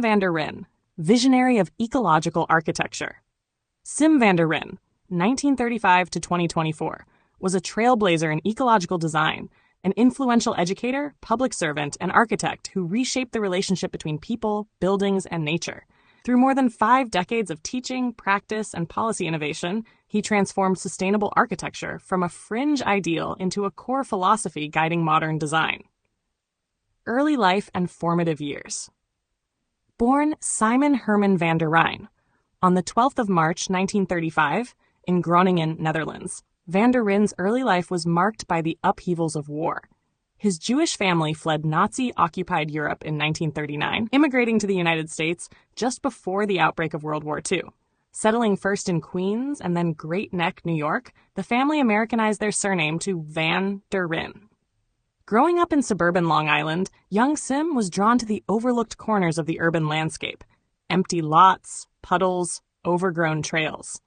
Sim van der Ryn, visionary of ecological architecture. Sim van der Ryn, 1935 to 2024, was a trailblazer in ecological design, an influential educator, public servant, and architect who reshaped the relationship between people, buildings, and nature. Through more than 5 decades of teaching, practice, and policy innovation, he transformed sustainable architecture from a fringe ideal into a core philosophy guiding modern design. Early life and formative years. Born Simon Herman van der Ryn on the 12th of March 1935 in Groningen, Netherlands, van der Ryn's early life was marked by the upheavals of war. His Jewish family fled Nazi-occupied Europe in 1939, immigrating to the United States just before the outbreak of World War II. Settling first in Queens and then Great Neck, New York, the family Americanized their surname to Van der Ryn. Growing up in suburban Long Island, young Sim was drawn to the overlooked corners of the urban landscape: empty lots, puddles, overgrown trails.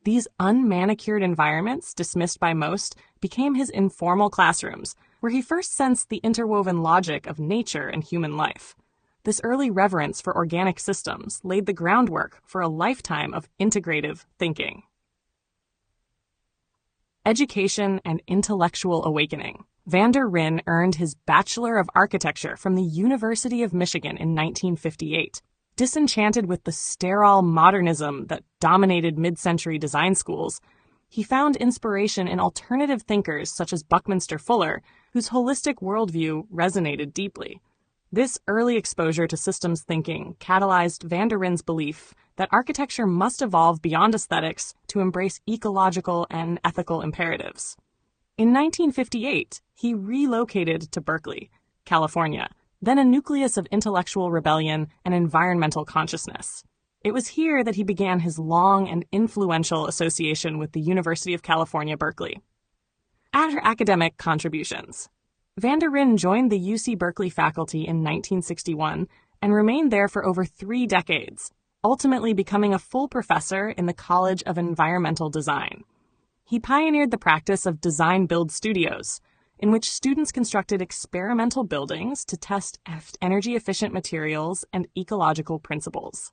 These unmanicured environments, dismissed by most, became his informal classrooms, where he first sensed the interwoven logic of nature and human life. This early reverence for organic systems laid the groundwork for a lifetime of integrative thinking. Education and intellectual awakening. Van der Ryn earned his Bachelor of Architecture from the University of Michigan in 1958. Disenchanted with the sterile modernism that dominated mid-century design schools, he found inspiration in alternative thinkers such as Buckminster Fuller, whose holistic worldview resonated deeply. This early exposure to systems thinking catalyzed van der Ryn's belief that architecture must evolve beyond aesthetics to embrace ecological and ethical imperatives. In 1958, he relocated to Berkeley, California, then a nucleus of intellectual rebellion and environmental consciousness. It was here that he began his long and influential association with the University of California, Berkeley. After academic contributions, van der Ryn joined the UC Berkeley faculty in 1961 and remained there for over 3 decades, ultimately becoming a full professor in the College of Environmental Design. He pioneered the practice of design-build studios, in which students constructed experimental buildings to test energy-efficient materials and ecological principles.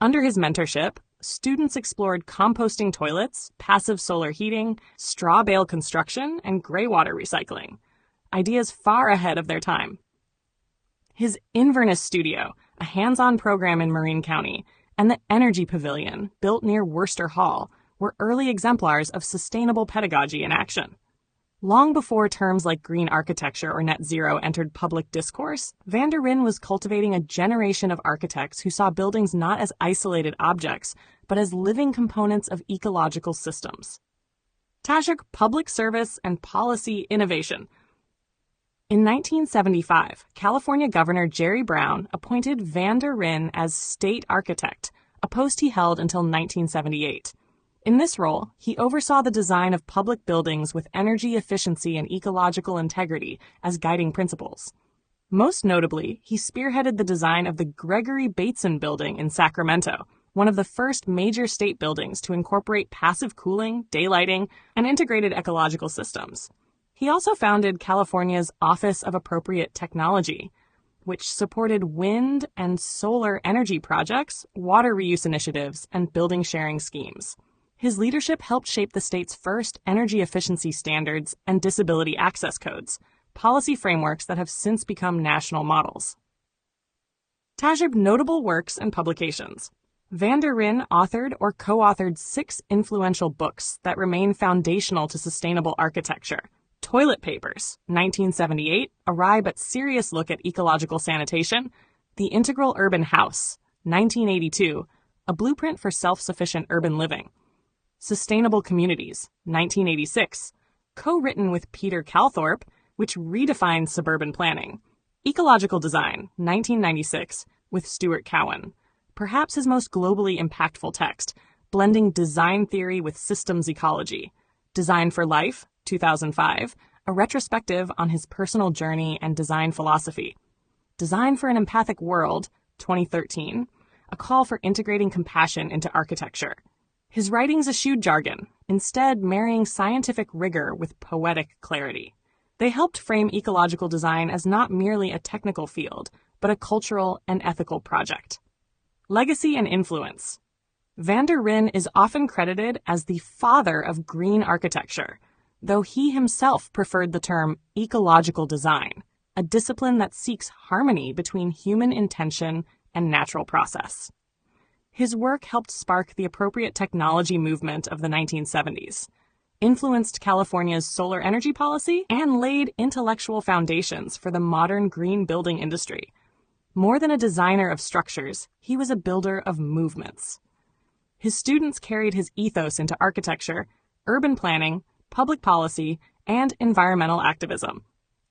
Under his mentorship, students explored composting toilets, passive solar heating, straw bale construction, and gray water recycling, ideas far ahead of their time. His Inverness Studio, a hands-on program in Marin County, and the Energy Pavilion, built near Worcester Hall, were early exemplars of sustainable pedagogy in action. Long before terms like green architecture or net zero entered public discourse, van der Ryn was cultivating a generation of architects who saw buildings not as isolated objects, but as living components of ecological systems. Taschuk Public Service and Policy Innovation. In 1975, California Governor Jerry Brown appointed van der Ryn as state architect, a post he held until 1978. In this role, he oversaw the design of public buildings with energy efficiency and ecological integrity as guiding principles. Most notably, he spearheaded the design of the Gregory Bateson Building in Sacramento, one of the first major state buildings to incorporate passive cooling, daylighting, and integrated ecological systems. He also founded California's Office of Appropriate Technology, which supported wind and solar energy projects, water reuse initiatives, and building sharing schemes. His leadership helped shape the state's first energy efficiency standards and disability access codes, policy frameworks that have since become national models. Taschuk notable works and publications. Van der Ryn authored or co-authored 6 influential books that remain foundational to sustainable architecture. Toilet Papers, 1978, a wry but serious look at ecological sanitation. The Integral Urban House, 1982, a blueprint for self-sufficient urban living. Sustainable Communities, 1986, co-written with Peter Calthorpe, which redefined suburban planning. Ecological Design, 1996, with Stuart Cowan, perhaps his most globally impactful text, blending design theory with systems ecology. Design for Life, 2005, a retrospective on his personal journey and design philosophy. Design for an Empathic World, 2013, a call for integrating compassion into architecture. His writings eschewed jargon, instead marrying scientific rigor with poetic clarity. They helped frame ecological design as not merely a technical field, but a cultural and ethical project. Legacy and influence. Van der Rijn is often credited as the father of green architecture, though he himself preferred the term ecological design, a discipline that seeks harmony between human intention and natural process. His work helped spark the appropriate technology movement of the 1970s, influenced California's solar energy policy, and laid intellectual foundations for the modern green building industry. More than a designer of structures, he was a builder of movements. His students carried his ethos into architecture, urban planning, public policy, and environmental activism.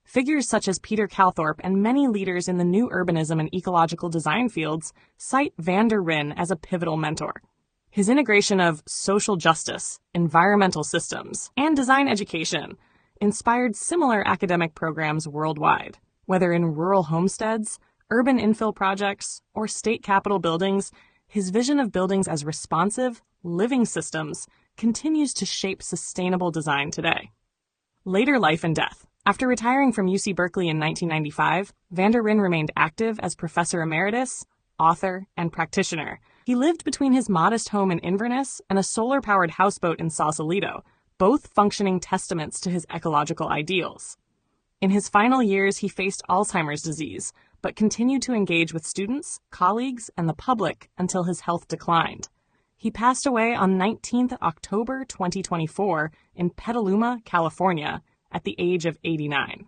Figures such as Peter Calthorpe and many leaders in the new urbanism and ecological design fields cite Van der Rijn as a pivotal mentor. His integration of social justice, environmental systems, and design education inspired similar academic programs worldwide. Whether in rural homesteads, urban infill projects, or state capitol buildings, his vision of buildings as responsive, living systems continues to shape sustainable design today. Later life and death. After retiring from UC Berkeley in 1995, Van der Rijn remained active as professor emeritus, author, and practitioner. He lived between his modest home in Inverness and a solar-powered houseboat in Sausalito, both functioning testaments to his ecological ideals. In his final years, he faced Alzheimer's disease, but continued to engage with students, colleagues, and the public until his health declined. He passed away on 19th October 2024 in Petaluma, California, at the age of 89.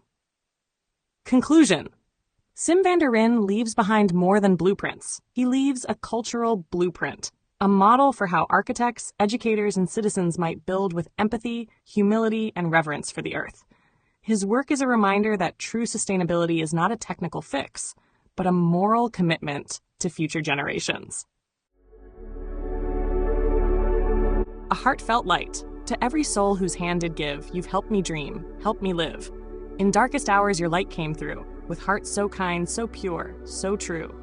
Conclusion. Sim van der Rijn leaves behind more than blueprints. He leaves a cultural blueprint, a model for how architects, educators, and citizens might build with empathy, humility, and reverence for the earth. His work is a reminder that true sustainability is not a technical fix, but a moral commitment to future generations. A heartfelt light. To every soul whose hand did give, you've helped me dream, helped me live. In darkest hours your light came through, with hearts so kind, so pure, so true.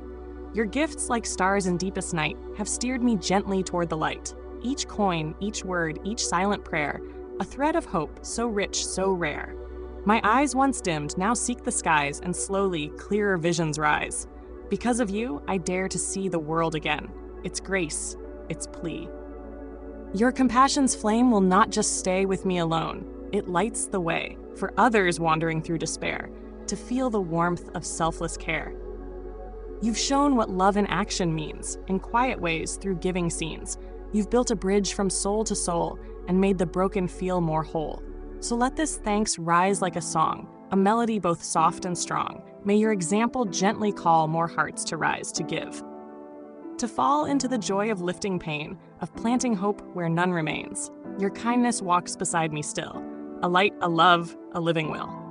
Your gifts, like stars in deepest night, have steered me gently toward the light. Each coin, each word, each silent prayer, a thread of hope so rich, so rare. My eyes once dimmed now seek the skies, and slowly clearer visions rise. Because of you, I dare to see the world again, its grace, its plea. Your compassion's flame will not just stay with me alone. It lights the way for others wandering through despair to feel the warmth of selfless care. You've shown what love in action means, in quiet ways through giving scenes. You've built a bridge from soul to soul and made the broken feel more whole. So let this thanks rise like a song, a melody both soft and strong. May your example gently call more hearts to rise to give. To fall into the joy of lifting pain, of planting hope where none remains. Your kindness walks beside me still, a light, a love, a living will.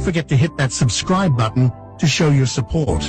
forget to hit that subscribe button to show your support.